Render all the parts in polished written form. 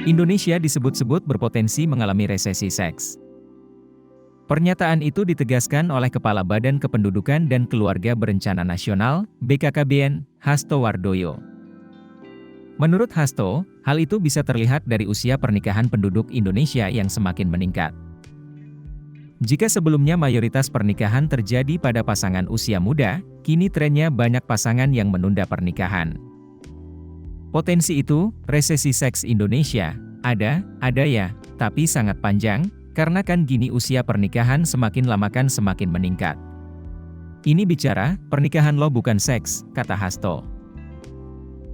Indonesia disebut-sebut berpotensi mengalami resesi seks. Pernyataan itu ditegaskan oleh Kepala Badan Kependudukan dan Keluarga Berencana Nasional, BKKBN, Hasto Wardoyo. Menurut Hasto, hal itu bisa terlihat dari usia pernikahan penduduk Indonesia yang semakin meningkat. Jika sebelumnya mayoritas pernikahan terjadi pada pasangan usia muda, kini trennya banyak pasangan yang menunda pernikahan. Potensi itu, resesi seks Indonesia, ada ya, tapi sangat panjang, karena kan gini usia pernikahan semakin lama kan semakin meningkat. Ini bicara, pernikahan lo bukan seks, kata Hasto.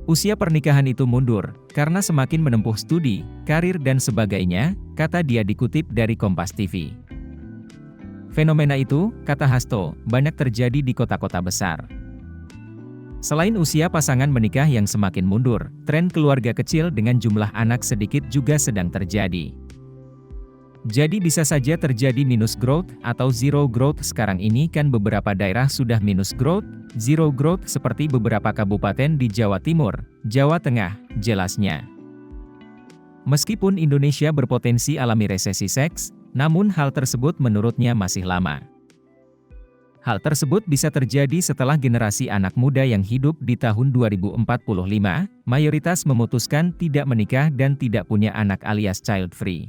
Usia pernikahan itu mundur, karena semakin menempuh studi, karir dan sebagainya, kata dia dikutip dari Kompas TV. Fenomena itu, kata Hasto, banyak terjadi di kota-kota besar. Selain usia pasangan menikah yang semakin mundur, tren keluarga kecil dengan jumlah anak sedikit juga sedang terjadi. Jadi bisa saja terjadi minus growth atau zero growth. Sekarang ini kan beberapa daerah sudah minus growth, zero growth seperti beberapa kabupaten di Jawa Timur, Jawa Tengah, jelasnya. Meskipun Indonesia berpotensi alami resesi seks, namun hal tersebut menurutnya masih lama. Hal tersebut bisa terjadi setelah generasi anak muda yang hidup di tahun 2045, mayoritas memutuskan tidak menikah dan tidak punya anak alias child free.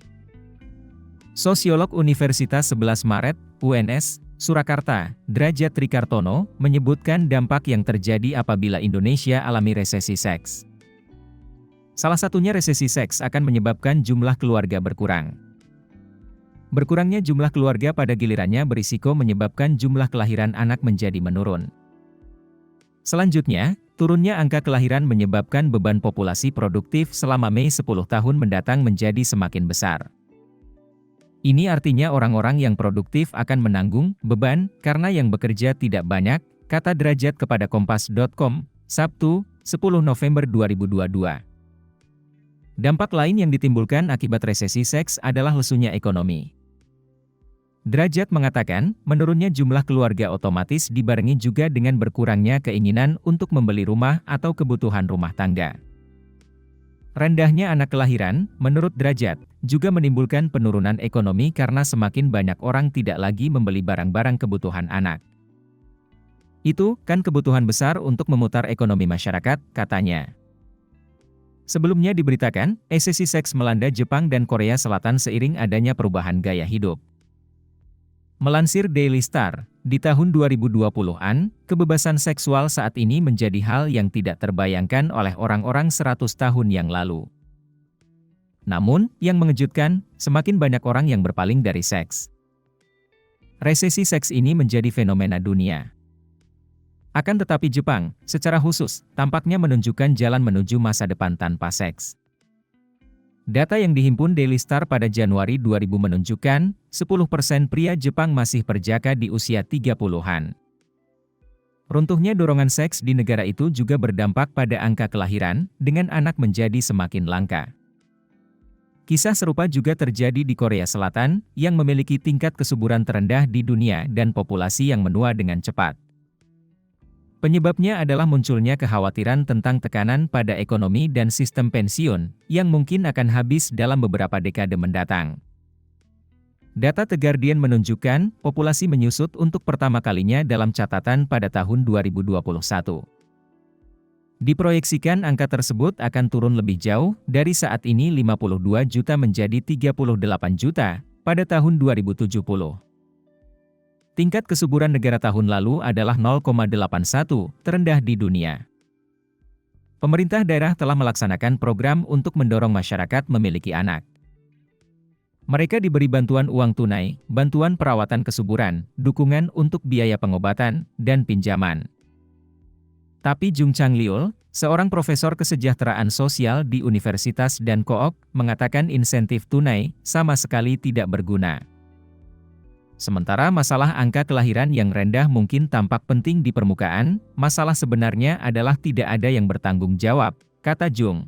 Sosiolog Universitas 11 Maret, UNS, Surakarta, Drajat Trikartono, menyebutkan dampak yang terjadi apabila Indonesia alami resesi seks. Salah satunya resesi seks akan menyebabkan jumlah keluarga berkurang. Berkurangnya jumlah keluarga pada gilirannya berisiko menyebabkan jumlah kelahiran anak menjadi menurun. Selanjutnya, turunnya angka kelahiran menyebabkan beban populasi produktif selama 10 tahun mendatang menjadi semakin besar. Ini artinya orang-orang yang produktif akan menanggung beban karena yang bekerja tidak banyak, kata Drajat kepada Kompas.com, Sabtu, 10 November 2022. Dampak lain yang ditimbulkan akibat resesi seks adalah lesunya ekonomi. Drajat mengatakan, menurunnya jumlah keluarga otomatis dibarengi juga dengan berkurangnya keinginan untuk membeli rumah atau kebutuhan rumah tangga. Rendahnya anak kelahiran, menurut Drajat, juga menimbulkan penurunan ekonomi karena semakin banyak orang tidak lagi membeli barang-barang kebutuhan anak. Itu kan kebutuhan besar untuk memutar ekonomi masyarakat, katanya. Sebelumnya diberitakan, resesi seks melanda Jepang dan Korea Selatan seiring adanya perubahan gaya hidup. Melansir Daily Star, di tahun 2020-an, kebebasan seksual saat ini menjadi hal yang tidak terbayangkan oleh orang-orang 100 tahun yang lalu. Namun, yang mengejutkan, semakin banyak orang yang berpaling dari seks. Resesi seks ini menjadi fenomena dunia. Akan tetapi Jepang, secara khusus, tampaknya menunjukkan jalan menuju masa depan tanpa seks. Data yang dihimpun Daily Star pada Januari 2000 menunjukkan, 10% pria Jepang masih perjaka di usia 30-an. Runtuhnya dorongan seks di negara itu juga berdampak pada angka kelahiran, dengan anak menjadi semakin langka. Kisah serupa juga terjadi di Korea Selatan, yang memiliki tingkat kesuburan terendah di dunia dan populasi yang menua dengan cepat. Penyebabnya adalah munculnya kekhawatiran tentang tekanan pada ekonomi dan sistem pensiun, yang mungkin akan habis dalam beberapa dekade mendatang. Data The Guardian menunjukkan, populasi menyusut untuk pertama kalinya dalam catatan pada tahun 2021. Diproyeksikan angka tersebut akan turun lebih jauh, dari saat ini 52 juta menjadi 38 juta, pada tahun 2070. Tingkat kesuburan negara tahun lalu adalah 0,81, terendah di dunia. Pemerintah daerah telah melaksanakan program untuk mendorong masyarakat memiliki anak. Mereka diberi bantuan uang tunai, bantuan perawatan kesuburan, dukungan untuk biaya pengobatan, dan pinjaman. Tapi Jung Chang-liul, seorang profesor kesejahteraan sosial di Universitas Dan Kook, mengatakan insentif tunai sama sekali tidak berguna. Sementara masalah angka kelahiran yang rendah mungkin tampak penting di permukaan, masalah sebenarnya adalah tidak ada yang bertanggung jawab, kata Jung.